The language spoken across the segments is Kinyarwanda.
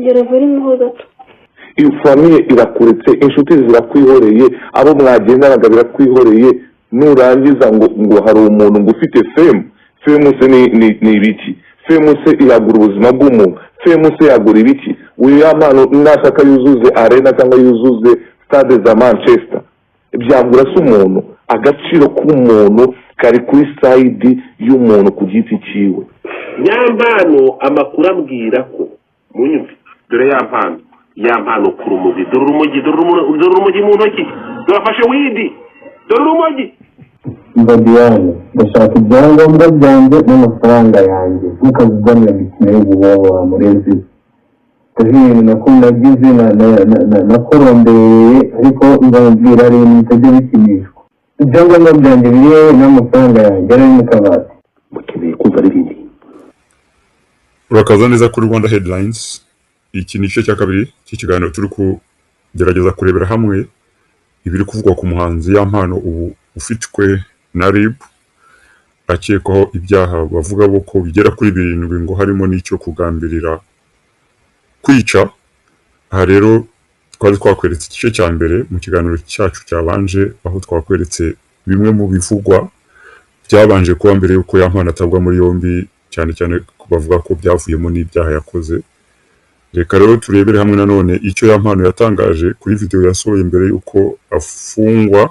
gereza irimo gato. Iyo famiye irakuretse, inshuti zirakwihoreye, abo mwagendanaga birakwihoreye, nurangiza ngo hari umuntu ngo ufite fame se ni ibiki? Fame se iragura ubuzima bw'umuntu, fame se yagura ibiki? Uyu yampano nashaka yuzuze arena cyangwa yuzuze stade za Manchester, byagura se umuntu? Agaciro k'umuntu kari kuri side y'umuntu ku giti ciwe. Nyampano amakuru ambwira ko munyumve, dore yampano kuri umuzi, dore urumogi mu ntoki, dorafashe widi, dore urumogi. Mbadiane, ndashaka ibyangombwa byanjye n'amafaranga yanjye, ntukazigwanira imikino y'ububobo wa murezi. Ibintu nagize nakorondeye, ariko ndababwira ari mutajya bikinishwa. Ibyangombwa byanjye biriho n'amafaranga yanjye ari mu kabati. Mukeneye kumva n'ibindi. Urakaza neza kuri Rwanda Headlines. Iki ni igice cya kabiri cy'ikiganiro turi kugerageza kurebera hamwe ibiri kuvugwa ku muhanzi Yampano ubu ufitwe na RIB akekwaho ibyaha bavuga ko bigera kuri 7 ngo harimo n'icyo kugambirira kwica. Aha rero twari twakweretse igice cya mbere mu kiganiro cyacu cyabanje, aho twakweretse bimwe mu bivugwa byabanje kuba mbere yuko Yampano atabwa muri yombi, cyane cyane bavuga ko byavuyemo n'ibyaha yakoze. Reka rero turebere hamwe nanone icyo Yampano yatangaje kuri video yasohoye mbere yuko afungwa,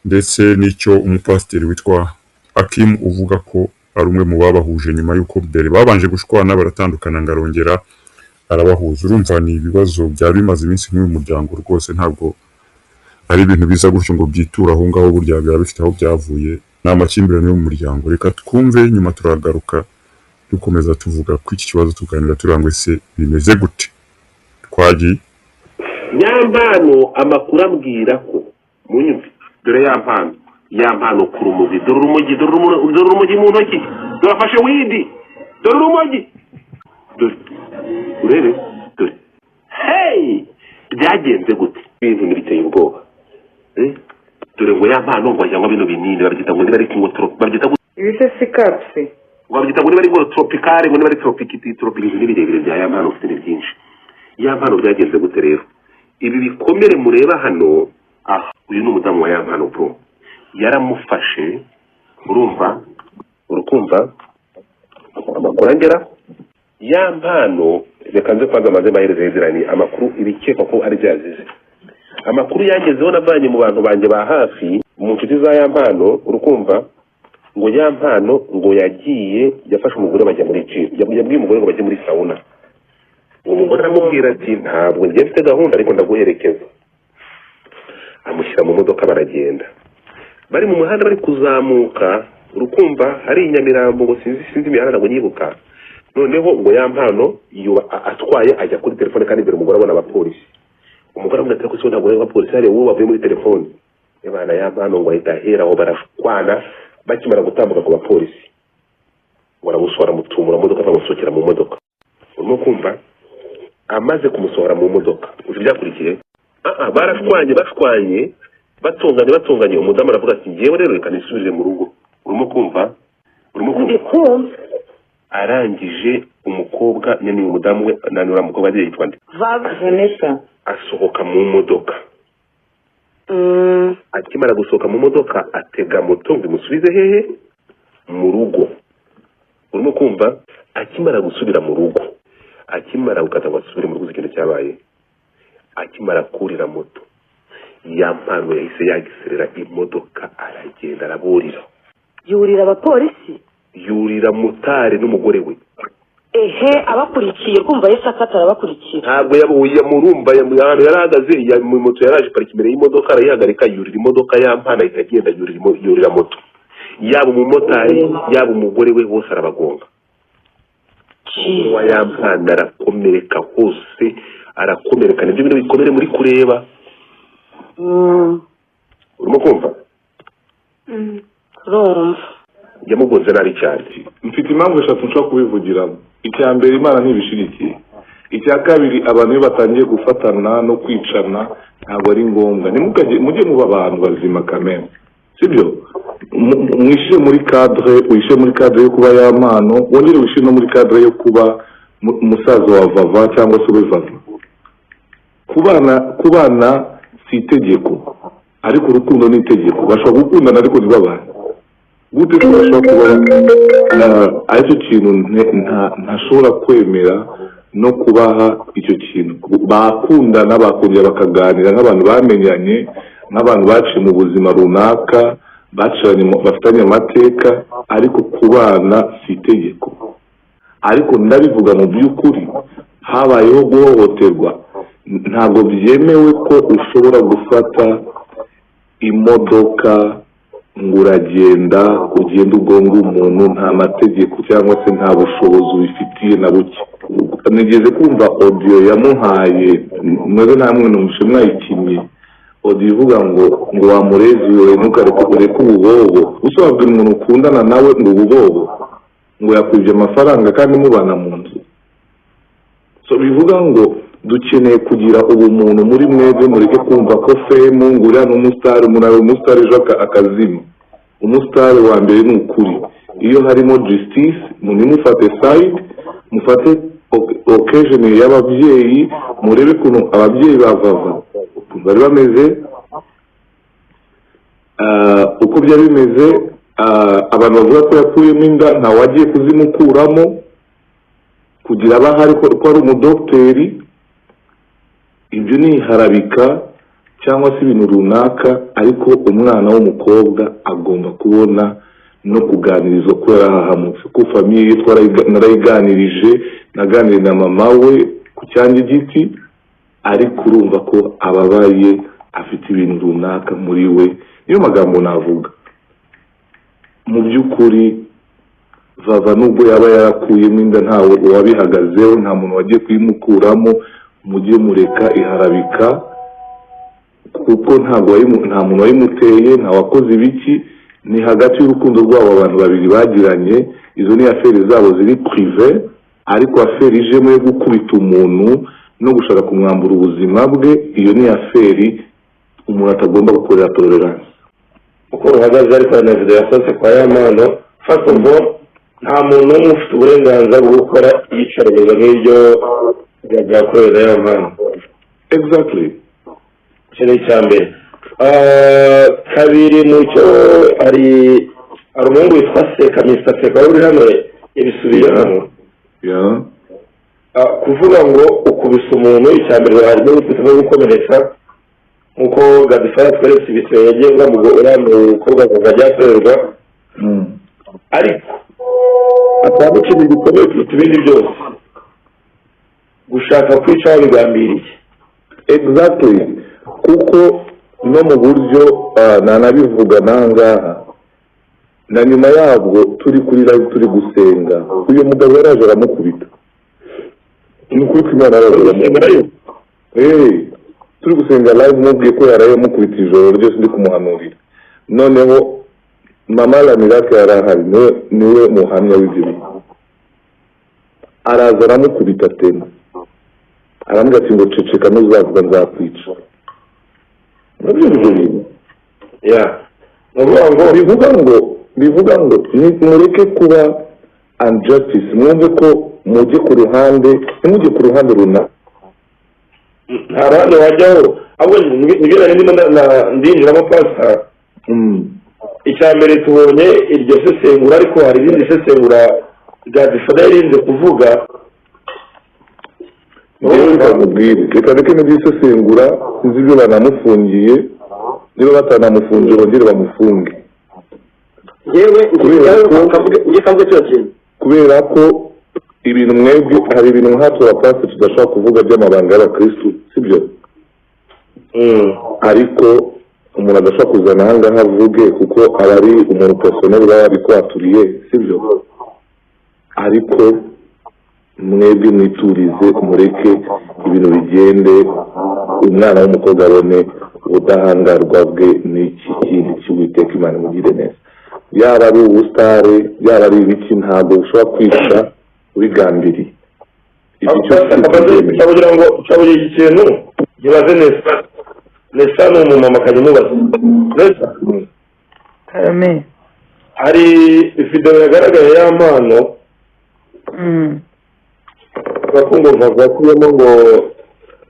ndetse n'icyo umupasiteri witwa Hakim uvuga ko ari umwe mu babahuje nyuma yuko mbere babanje gushwana baratandukana ngarongera arabahuza. Urumva ni ibibazo byari bimaze iminsi nk'uyu muryango, rwose ntabwo ari ibintu biza gutyo ngo byitura aho ngaho, burya biba bifite aho byavuye, ni amakimbirane yo mu muryango. Reka twumve, nyuma turagaruka dukomeza tuvuga ko iki kibazo tuganira turangwe se bimeze gute. Twagiye. Nyampano amakuru ambwira ko munyumve, dore yampano kuri umuzi, dore urumogi mu ntoki, dorafashe widi, dore urumogi, dore urebe, hey, byagenze gute? Ibintu nibiteye ubwoba. Dore ngo Yampano ngo ajyanwa bino binini babyita ngo nibari kingo babyita ibise sikapsi, babyita ngo nibari ngo tropicale, ngo nibari tropique n'ibirebire bya Yampano ufite byinshi. Yampano byagenze gute rero? Ibi bikomere mureba hano, uyu ni umudamu wa Yampano bro, yaramufashe, urukumva amakuru angera Yampano. Reka nze kwanza maze mahereze zirani amakuru ibikeka ko ari byazize. Amakuru yangezeho navanye mu bantu banje ba hafi mu nshuti za Yampano, urukumva ngo Yampano ngo yagiye yafashe umugore bajya muri gym, yabwiye umugore ngo bajye muri sauna. Umugore aramubwira ati ntabwo ngiye mfite gahunda ariko ndaguherekeza. Amushyira mu modoka baragenda, bari mu muhanda bari kuzamuka, urukumva hari Nyamirambo ngo sinzi imihanda ngo nyibuka. Noneho ngo Yampano atwaye ajya kuri telefone, kandi imbere umugore abona abapolisi. Umugore amubwira ko ntabwo ari abapolisi, hari uwo bavuye muri telefone. Ebana Yampano ngo ahita ahera aho barashwana, bakimara gutambuka ku bapolisi baramusora mutumura modoka, bamusokera mu modoka. Urimo kumva? Amaze kumusohora mu modoka uzi byakurikiye, barashwanye batonganye. Umudamu aravuga ati ngewe rero reka nisubire mu rugo. Urimo kumva? Arangije umukobwa nyine umudamu we nanura mukobwa agiye yitwa nde, Vanessa, asohoka mu modoka. Akimara gusohoka mu modoka atega moto ngo imusubize hehe? Mu rugo. Urimo kumva? Akimara gusubira mu rugo, akimara gukata ngo asubire mu rugo, ikintu cyabaye, akimara kurira moto, Yampano yahise yagiserera imodoka aragenda araburira. yurira abapolisi, yurira motari n'umugore we. abakurikiye kumva yese akatara abakurikiye. Ntabwo yabuye murumba ahantu yarahagaze, mu moto yaraje parika imbere y'imodoka, arayihagarika yurira imodoka Yampano ikagenda yurira moto. Yaba umumotari yaba umugore we bose arabagonga. Wa Yampano arakomereka hose, arakomereka. Nibyo bintu bikomere muri kureba. Urimo kumva? Urumva yamugonze nabi cyane. Mfite impamvu eshatu nshobora kubivugiramo. Icya mbere, Imana ntibishirikiye. Icya kabiri, abantu iyo batangiye gufatana no kwicana ntabwo ari ngombwa. Mujye muba abantu bazima kamere, sibyo? Mwishyire muri cadre, wishyire muri cadre yo kuba Yampano, wongere wishyire no muri cadre yo kuba umusaza wa vava cyangwa se we vava. Kubana si itegeko, ariko urukundo ni itegeko. Bashobora gukundana ariko ntibabane. Gute se bashobora kuba aricyo kintu ntashobora kwemera no kubaha icyo kintu. Bakundana bakongera bakaganira nk'abantu bamenyanye, nk'abantu baciye mu buzima runaka, bafitanye amateka, ariko kubana si itegeko. Ariko ndabivuga mu by'ukuri habayeho guhohoterwa. Ntabwo byemewe ko ushobora gufata imodoka ngo uragenda ugonga umuntu nta mategeko cyangwa se nta bushobozi ubifitiye na buke. Nigeze kumva audio yamuhaye, mwebwe namwe numushe mwayikinnye, audio ivuga ngo wamurezi wewe ntukareke ububobo. Usobabwira umuntu ukundana nawe ngo ububobo, ngo yakwibye amafaranga kandi mubana mu nzu. So bivuga ngo dukeneye kugira ubumuntu muri mwebwe, mureke kumva ko femu ngo uriya n'umusitari, umuntu umusitari ejo akazima. Umusitari wa mbere ni ukuri. Iyo harimo justice, mufate side, mufate occasion y'ababyeyi, murebe ukuntu ababyeyi bavava bari bameze, uko byari bimeze. Abantu bavuga ko yakuyemo inda ntawe wagiye kuzimukuramo kugira abahari ko ari umudogiteri. Ibyo ni iharabika cyangwa se ibintu runaka, ariko umwana w'umukobwa agomba kubona no kuganirizwa ko yarahahamutse. Ko famiye ye narayiganirije, naganiriye na mama we ku cyanjye giti, ariko urumva ko ababaye, afite ibintu runaka muri we. Niyo magambo navuga. Mu by'ukuri vava nubwo yaba yarakuyemo inda ntawe wabihagazeho, nta muntu wagiye kuyimukuramo, mujye mureka iharabika, kuko nta muntu wayimuteye, nta wakoze ibiki. Ni hagati y'urukundo rwabo abantu babiri bagiranye. Izo ni aferi zabo ziri prive, ariko aferi ijemo yo gukubita umuntu no gushaka kumwambura ubuzima bwe, iyo ni aferi umuntu atagomba gukorera tolerance. Uko ruhagaze ariko na video yasohotse kwa Yamano, first of all nta muntu n'umwe ufite uburenganzira bwo gukora iyicarubozo nk'iryo byakorera Yamano. Exactly. Icyo ni icya mbere. Kabiri mu cyo hari umuhungu witwa Seka uri hano ibisubiye hano. Kuvuga ngo ukubise umuntu, icya mbere harimo no gukomeretsa, nkuko Gadifaya tweretse ibisebe yagiye ngo uriya mukobwa ngo ajya akorerwa, ariko atanga ikintu gikomeye kuruta ibindi byose, gushaka kwica wabigambiriye. Exactly. Kuko no mu buryo nanabivuga nangaha, na nyuma yabwo turi kuri live turi gusenga, uyu mugabo yaraje aramukubita. Ni kuri Imana yaraje. Turi gusenga live mubwiye ko yaraye mukubita ijoro ryose ndi kumuhanurira. Noneho mama la Miracle yarahari, niwe muhamya w'ibyo. Araza aramukubita tena, arambwira ati ngo ceceka nuzavuga nzakwica. Bivuga ngo mureke kuba injustice, mwumve ko mujye ku ruhande, ntimujye ku ruhande runaka. Nta ruhande wajyaho, ahubwo nibyo ndimo ndinjiramo pastor. Icya mbere tubonye iryo sesengura, ariko hari ibindi sesengura Gadifaya yirinze kuvuga. Reka n'ibisesengura, sinzi ibyo banamufungiye, niba batanamufungiye bongere bamufunge. Kubera ko ibintu mwebwe, hari ibintu nkatwe abapasi tudashobora kuvuga by'amabanga y'abakristu, sibyo? Ariko umuntu adashobora kuzana ahangaha avuge, kuko aba ari umuntu personnel baba babikwatuririye, sibyo? Ariko mwebwe mwiturize, mureke ibintu bigende, umwana w'umukobwa abone ubudahangarwa bwe n'iki kindi cy'Uwiteka Imana imugire neza. Yaba ari ubusitari, yaba ari ibiki, ntabwo ushobora kwica ubigambiriye. Kugira ngo ucabuye iki kintu gibaze Nesa ni umumama akanyimubaza. Nesa Karame, hari video yagaragaye y'Amano bavuga ko ngo vakuyemo ngo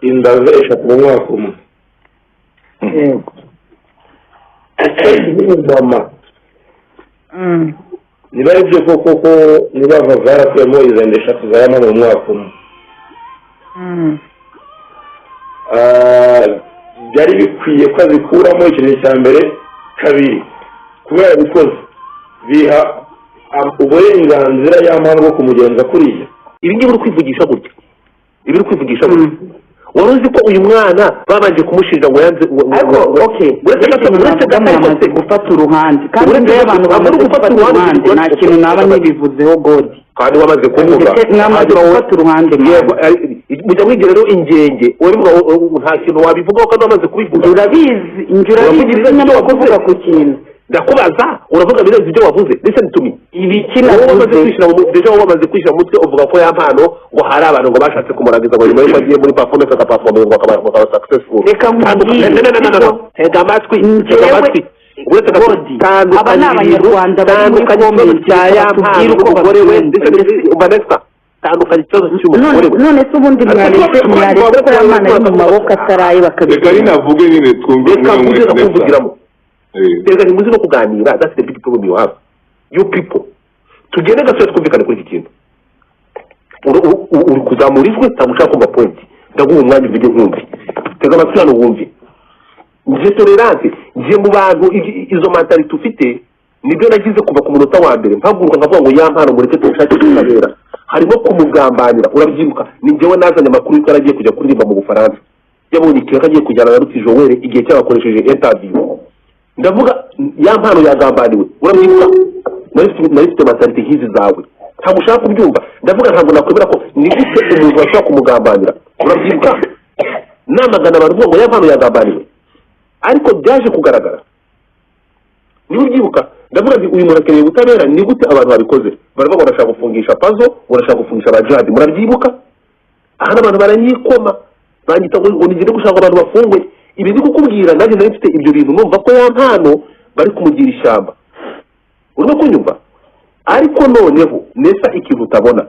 inda eshatu mu mwaka umwe. yego mama niba ari byo koko niba varakuyemo izo nda eshatu za Yampano mu mwaka umwe. Byari bikwiye ko azikuramo ikintu cya mbere. Kabiri kubera bikoze biha uburenganzira Yampano bwo kumugenza kuriya. Ibi ngibi uri kwivugisha gutya, ibi uri kwivugisha gutya, wari uzi ko uyu mwana babanje kumushinja ngo yanze. Ariko uretse gufata uruhande kandi mbere y'abantu bamaze gufata uruhande nta kintu naba ntibivuzeho godi kandi wamaze kuvuga mwamaze gufata uruhande. mujya mwigira rero ingenge nta kintu wabivugaho kandi wamaze kubivuga. urabizi nyine kuvuga ku kintu ndakubaza uravuga birenze ibyo wavuze. Listen to me, ibikina wamaze kwishyira mu mutwe uvuga ko Yampano ngo hari abantu ngo bashatse kumurangiza ngo nyuma yuko agiye muri performance agaperforming ngo akaba successful. reka nkubwire tega amatwi aba ni abanyarwanda bari muri komenti cya Yampano umugore we Vanessa tandukanye ikibazo cy'umugore we. none se ubundi mwaretse ko Yampano ari mu maboko ataraye bakabikora. reka navuge nyine twumve kuvugiramo. Reka ntimuzi no kuganira. That's the big problem you have, you people. Tugende gasore twumvikane kuri iki kintu. Uri kuzamura ijwi cyangwa ushaka kumva point. Ndaguha umwanya uvuge nkumve. Tega amatwi hano wumve. Nje tolerance, nje mu bantu izo mentality ufite nibyo nagize kuva ku munota wa mbere mpaguruka nkavuga ngo Yampano mureke tushake kutabera. Harimo kumugambanira. Urabyibuka ni njyewe nazanye amakuru yuko aragiye kujya kuririmba mu Bufaransa. Yabonye ikiyo agiye kujyana na Ruti Joel igihe cyabakoresheje interview. Ndavuga Yampano yagambaniwe. Urabyibuka narifite mentality hizi zawe ntabwo ushaka kubyumva. Ndavuga ntabwo nakwemera ko ni gute umuntu washaka kumugambanira. Urabyibuka namagana abantu ngo Yampano yagambaniwe ariko byaje kugaragara. Niba ubyibuka ndavuga nti uyu muntu akeneye ubutabera. Ni gute abantu babikoze baravuga barashaka gufungisha Pazo, barashaka gufungisha abajadi. Murabyibuka aha n'abantu baranyikoma banyita ngo nigire gushaka abantu bafungwe. Ibi ndi kukubwira nanjye nari mfite ibyo bintu numva ko Yampano bari kumugira ishyamba. Urimo kunyumva? Ariko noneho nesa ikintu utabona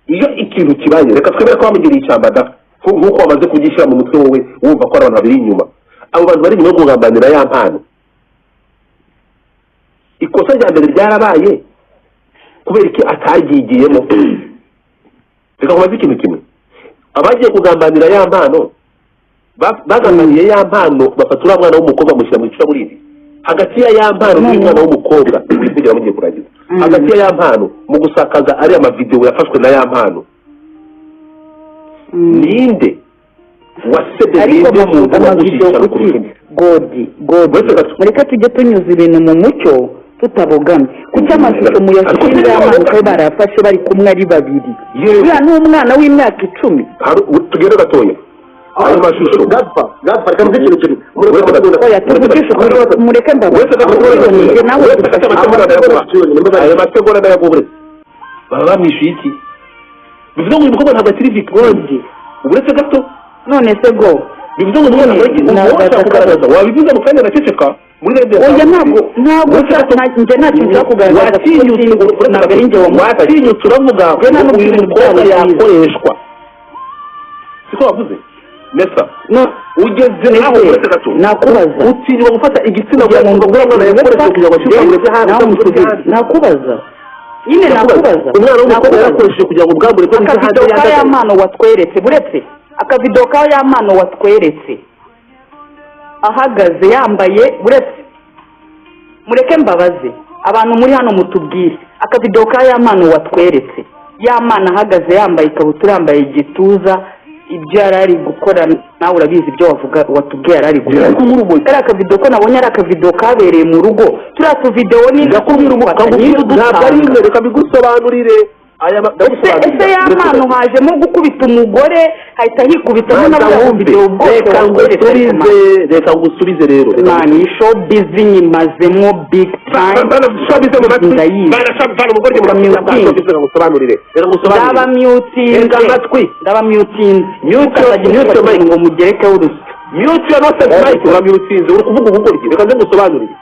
iyo ikintu kibaye reka twemere ko bamugiriye ishyamba da nk'uko wamaze kugishyira mu mutwe wowe wumva ko abantu babiri inyuma. Abo bantu bari inyuma yo kugambanira Yampano. Ikosa rya mbere ryarabaye kubera iki ataryigiyemo. Reka kubaza ikintu kimwe. Abagiye kugambanira Yampano bagambaniye Yampano bafatura mwana w'umukobwa mushyira mu icuraburindi. Hagati ya Yampano n'umwana w'umukobwa kugira mugiye kurangiza. Hagati ya Yampano mu gusakaza ari amavideo yafashwe na Yampano. Ninde wasebeye mu amavideo godi mureka tujye tunyuza ibintu mu mucyo tutabogamye. kuki amashusho muyashyira Yampano ko barafashe bari kumwe ari babiri. uriya ni umwana w'imyaka 10. tugende gatoya ayo mashusho gapfa kandi ikintu kimwe mureke ayo mategura ndayagubure baba bamwishyuye iki bivuze ngo umukobwa ntabwo akiri victime uretse gato. none se go bivuze ngo umwana wabivuze mu kanya naceceka muri rede. oya ntabwo njye nta kintu cyo kugaragaza watinyutse uravuga ngo uyu mukobwa yakoreshwa siko wavuze Nesa ugeze aho uretse gato nakubaza utinywa gufata igitsina ngo umwana yakoresheje kugira ngo ashobore hanze. nakubaza nyine nakubaza umwana w'umukobwa yakoresheje kugira ngo ubwambure bwo akavido ka Yampano watweretse buretse akavido ka Yampano watweretse ahagaze yambaye buretse mureke mbabaze abantu muri hano mutubwire akavido ka Yampano watweretse Yampano ahagaze yambaye ikabutura yambaye igituza ibyo yarari gukora nawe urabizi ibyo watubwiye yarari gukora. Ari akavido ko nabonye ari akavido kabereye mu rugo. turiya tuvidewo ni ndakubwira ntabwo ari imbere kabigusobanurire. ese Yampano hajemo gukubita umugore hahita hikubitamo n'abavuvidewo bwose. reka ngusubize rero mani showbiz nyimazemo big time. ndaba mutinze ngo mugerekeho urusyo. mute no sense mike uramutinze uri kuvuga ubugoryi. reka nze ngusobanurire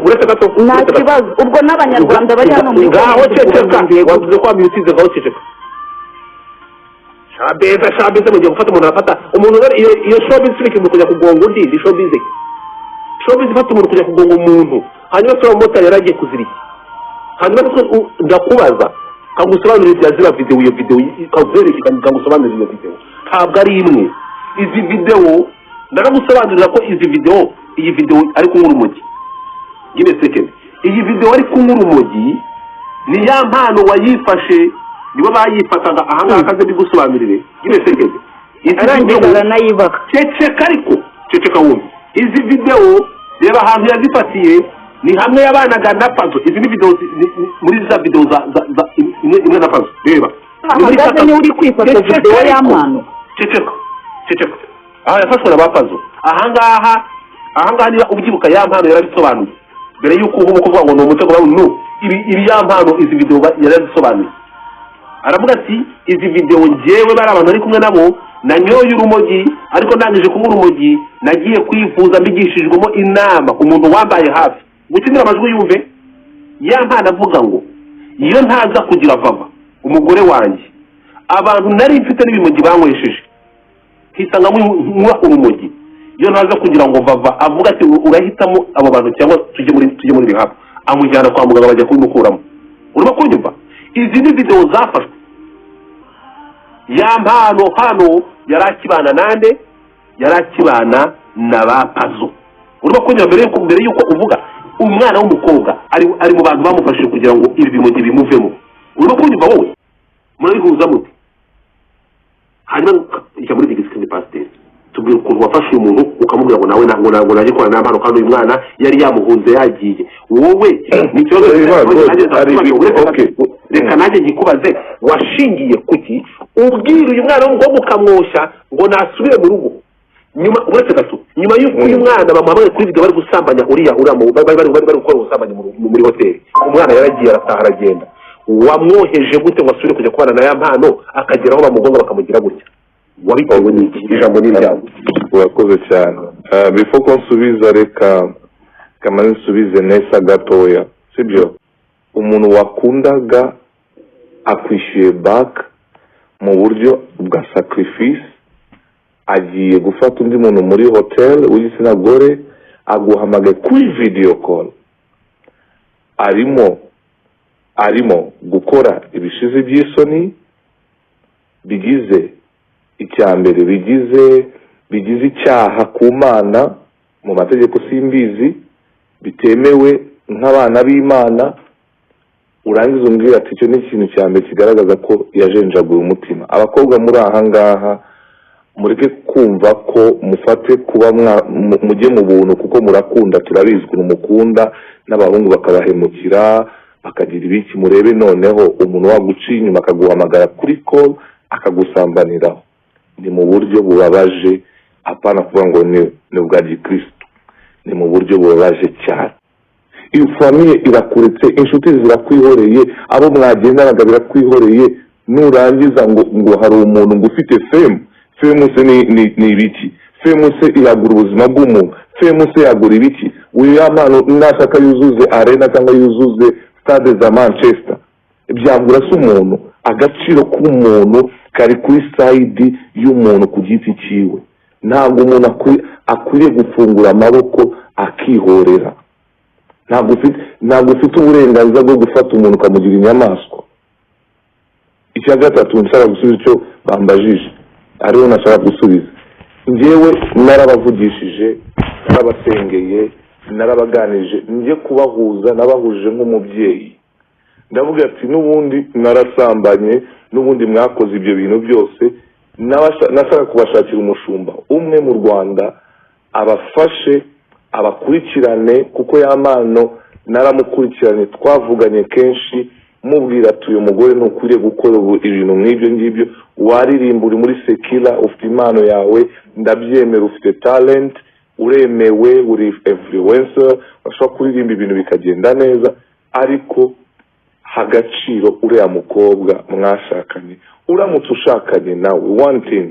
uretse gato nta kibazo ubwo n'abanyarwanda bari hano muri ngaho ceceka wavuze ko wamutinze ngaho ceceka shabeze mu gihe gufata umuntu arafata umuntu iyo showbiz ikintu kujya kugonga undi ni showbiz ifata umuntu kujya kugonga umuntu hanyuma se umumotari yaragiye kuzirika hanyuma ndakubaza kagusobanurira ibya zira video iyo video kagusobanurira iyo video ntabwo ari imwe izi video ndaragusobanurira ko iyi video ari kunyura urumogi give a second iyi video ari kunyura urumogi ni ya mpano wayifashe nibo bayifataga ahangaha kaze bigusobanurire give a second arangiza nayibaka ceceka wumva izi video reba ahantu yazifatiye ni hamwe yabanaga na Pazo izi ni video muri za video za imwe na Pazo reba ni uri kwifata video y'amano ceceka aha yafashwe na Pazo ahangaha niba ubyibuka ya mpano yarabisobanuye mbere yuko uvuga kuvuga ngo ni umutego bawe no ibi ya mpano izi video yarabisobanuye aravuga ati izi video ngewe bari abantu ari kumwe nabo nanyoye urumogi ariko ndangije kunywa urumogi nagiye kwifuza mbigishijwemo inama umuntu wambaye hafi gukinira amajwi yumve ya mpano avuga ngo iyo ntaza kugira vava umugore wanjye abantu nari mfite n'ibimogi banywesheje hisanga nkwa urumogi iyo ntaza kugira ngo vava avuga ati urahitamo abo bantu cyangwa tujye muri rehab amujyana kwa muganga bajya kumukuramo urimo kunyumva izi ni video zafashwe ya mpano hano yarakibana nande yarakibana na ba Pazo urimo kunyumva mbere yuko uvuga umwana w'umukobwa ari mu bantu bamufashije kugira ngo ibi bimogi bimuvemo urimo kunyumva wowe murabihuza muti hanyuma ijya muri digisikini pasiteri tubwira ukuntu wafashe umuntu ukamubwira ngo nawe ntabwo naje korana n'abantu kandi uyu mwana yari yamuhunze yagiye wowe ni ikibazo reka nanjye nkikubaze washingiye kuki ubwira uyu mwana w'umukobwa ukamwoshya ngo nasubire mu rugo nyuma uretse gato nyuma y'uko uyu mwana bamuhamagaye kuri video bari gusambanya bari gukora ubusambanyi muri hoteli umwana yaragiye arataha aragenda wamwoheje gute ngo asubire kujya kubana na ya mpano akageraho bamugonga bakamugira gutya wabitewe n'iki ijambo n'iryawe urakoze cyane before ko nsubiza reka kamara nsubize neza gatoya sibyo umuntu wakundaga akwishyuye back mu buryo bwa sacrifice agiye gufata undi muntu muri hotel w'igitsina gore aguhamagaye kuri video call arimo gukora ibishize by'isoni bigize icyambere bigize icyaha ku Mana mu mategeko simbizi bitemewe nk'abana b'Imana urangiza umbwira ati cyo ni ikintu cyambere kigaragaza ko yajenjaguye umutima abakobwa muri aha ngaha mureke kumva ko mufate kuba mujye mu buntu kuko murakunda turabizi ukuntu mukunda n'abahungu bakabahemukira bakagira ibiki murebe noneho umuntu waguciye inyuma akaguhamagara kuri call akagusambaniraho ni mu buryo bubabaje apana kuvuga ngo ni ubwa gikristo ni mu buryo bubabaje cyane iyo famiye irakuretse inshuti zirakwihoreye abo mwagendanaga birakwihoreye nurangiza ngo hari umuntu ngo ufite fame se ni ibiki fame se yagura ubuzima bw'umuntu fame se yagura ibiki uyu yamano nashaka yuzuze arena cyangwa yuzuze stade za Manchester byagura se umuntu agaciro k'umuntu kari kuri side y'umuntu ku giti cyiwe ntabwo umuntu akwiriye gufungura amaboko akihorera ntabwo ufite uburenganzira bwo gufata umuntu ukamugira inyamaswa icya gatatu nshaka gusubiza icyo bambajije ariho nashaka gusubiza njyewe narabavugishije narabasengeye narabaganije njye kubahuza nabahuje nk'umubyeyi ndavuga ati n'ubundi narasambanye n'ubundi mwakoze ibyo bintu byose nashaka kubashakira umushumba umwe mu Rwanda abafashe abakurikirane kuko yamano naramukurikirane twavuganye kenshi mubwira ati uyu mugore ntukwiriye gukora ibintu nk'ibyo ngibyo waririmba uri muri sekila ufite impano yawe ndabyemera ufite talent uremewe uri influencer bashobora kuririmba ibintu bikagenda neza ariko hagaciro uriya mukobwa mwashakanye uramutse ushakanye nawe one thing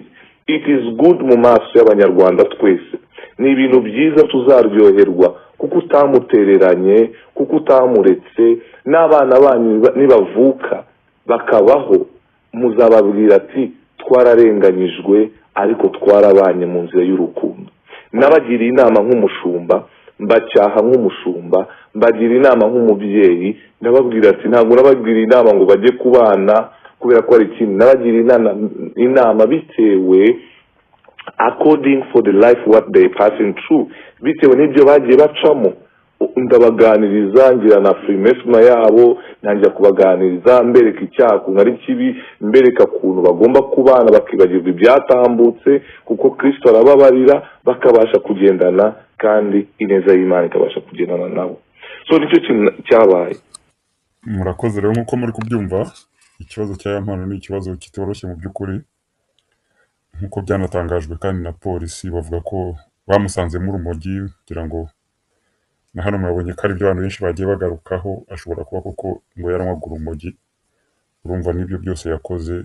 it is good mu maso y'abanyarwanda twese ni ibintu byiza tuzaryoherwa kuko utamutereranye kuko utamuretse n'abana banyu nibavuka bakabaho muzababwira ati twararenganyijwe ariko twarabanye mu nzira y'urukundo. Nabagiriye inama nk'umushumba, mbacyaha nk'umushumba, mbagira inama nk'umubyeyi, ndababwira ati ntabwo nabagiriye inama ngo bajye kubana kubera ko ari ikintu, nabagiriye inama bitewe according for the life what they passing through, bitewe n'ibyo bagiye bacamo. Ndabaganiriza ngira na frimesma yabo, nanjya kubaganiriza mbereka icyaha ukuntu ari kibi, mbereka ukuntu bagomba kubana bakibagirwa ibyatambutse, kuko Kristo arababarira bakabasha kugendana kandi ineza y'Imana ikabasha kugendana nabo. So nicyo kintu cyabaye. Murakoze rero nk'uko muri kubyumva, ikibazo cya Yampano ni ikibazo kitoroshye mu by'ukuri, nk'uko byanatangajwe kandi na polisi bavuga ko bamusanze mu rumogi, kugira ngo na hano murabonye ko ari byo abantu benshi bagiye bagarukaho, ashobora kuba koko ngo yaranywaga urumogi. Urumva n'ibyo byose yakoze,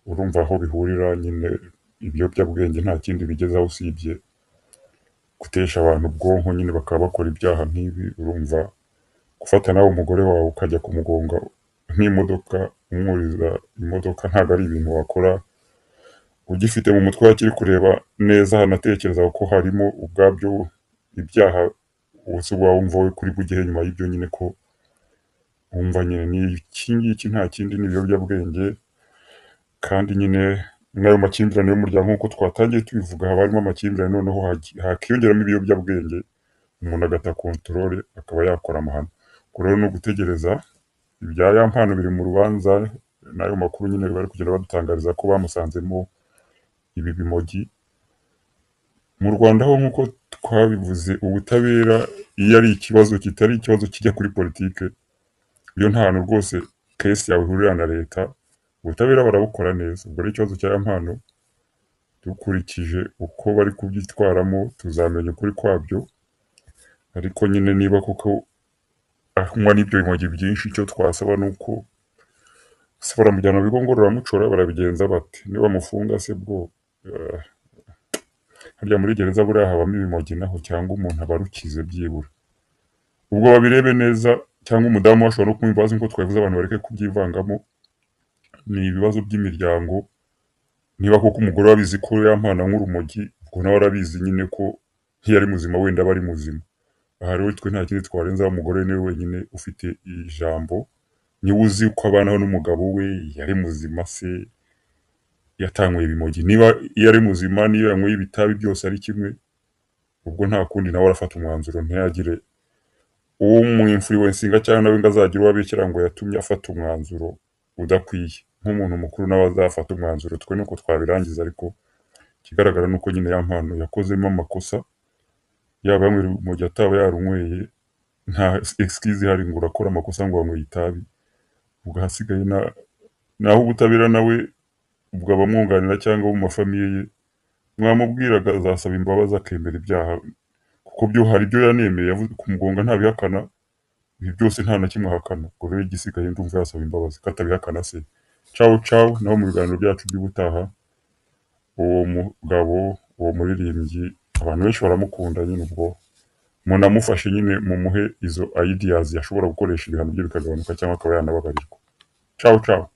urumva aho bihurira nyine ibiyobyabwenge nta kindi bigezaho usibye gutesha abantu ubwonko, nyine bakaba bakora ibyaha nk'ibi. Urumva gufata nawe umugore wawe ukajya kumugonga nk'imodoka, umwuriza imodoka, ntabwo ari ibintu wakora ugifite mu mutwe wakiri kureba neza, hanatekereza ko harimo ubwabyo ibyaha wose wumva kuri bugihe nyuma y'ibyo nyine, ko wumva nyine ni iki ngiki nta kindi, ni ibiyobyabwenge. Kandi nyine n'ayo makimbirane y'umuryango nk'uko twatangiye tubivuga, haba harimo amakimbirane, noneho hakiyongeramo ibiyobyabwenge, umuntu agata kontorore akaba yakora amahano. Ubwo rero ni ugutegereza ibya Yampano biri mu rubanza, n'ayo makuru nyine bari kugenda badutangariza ko bamusanzemo ibi bimogi. Mu Rwanda ho nk'uko twabivuze, ubutabera iyo ari ikibazo kitari ikibazo kijya kuri politike, iyo nta hantu rwose kesi yawe ihurira na leta, ubutabera barabukora neza. Ubwo rero ikibazo cya Yampano dukurikije uko bari kubyitwaramo tuzamenya ukuri kwabyo, ariko nyine niba koko anywa n'ibyo bimogi byinshi, icyo twasaba ni uko se baramujyana mu bigo ngororamuco, barabigenza bati niba bamufunga se bwo harya muri gereza buriya habamo ibimogi naho, cyangwa umuntu aba arukize byibura. Ubwo babirebe neza, cyangwa umudamu ashobora no kumva ibibazo nk'uko twabivuze, abantu bareke kubyivangamo, ni ibibazo by'imiryango. Niba koko umugore wabizi ko Yampano anywa urumogi, ubwo nawe arabizi nyine ko nk'iyo ari muzima wenda aba ari muzima. Aha rero twe nta kindi twarenzaho, umugore niwe wenyine ufite ijambo, niwe uzi uko abanaho n'umugabo we, yari muzima se yatanyweye ibimogi. Niba iyo ari muzima, niyo yanyweye ibitabi, byose ari kimwe, ubwo nta kundi nawe arafata umwanzuro, ntiyagire uwo mu influencinga cyangwa nawe ngo azagira uwo abikira ngo yatumye afata umwanzuro udakwiye. Nk'umuntu mukuru nawe azafata umwanzuro, twe nuko twabirangiza. Ariko ikigaragara ni uko nyine Yampano yakozemo amakosa, yaba yanywera urumogi ataba yarunyweye, nta excuse ihari ngo urakora amakosa ngo wanyweye itabi. Ubwo hasigaye naho ubutabera nawe ubwo abamwunganira cyangwa mu mafamiye ye, mwamubwiraga azasaba imbabazi akemera ibyaha, kuko byo hari ibyo yanemeye, yavuze kumugonga ntabihakana, ibi byose nta na kimwe ahakana. Ubwo rero igisigaye ndumva yasaba imbabazi, katabihakana se ciao ciao. Naho mu biganiro byacu by'ubutaha, uwo mugabo, uwo muririmbyi abantu benshi baramukunda, nyine ubwo munamufashe nyine mumuhe izo ideas yashobora gukoresha ibihano bye bikagabanuka, cyangwa akaba yanababarirwa. Ciao ciao.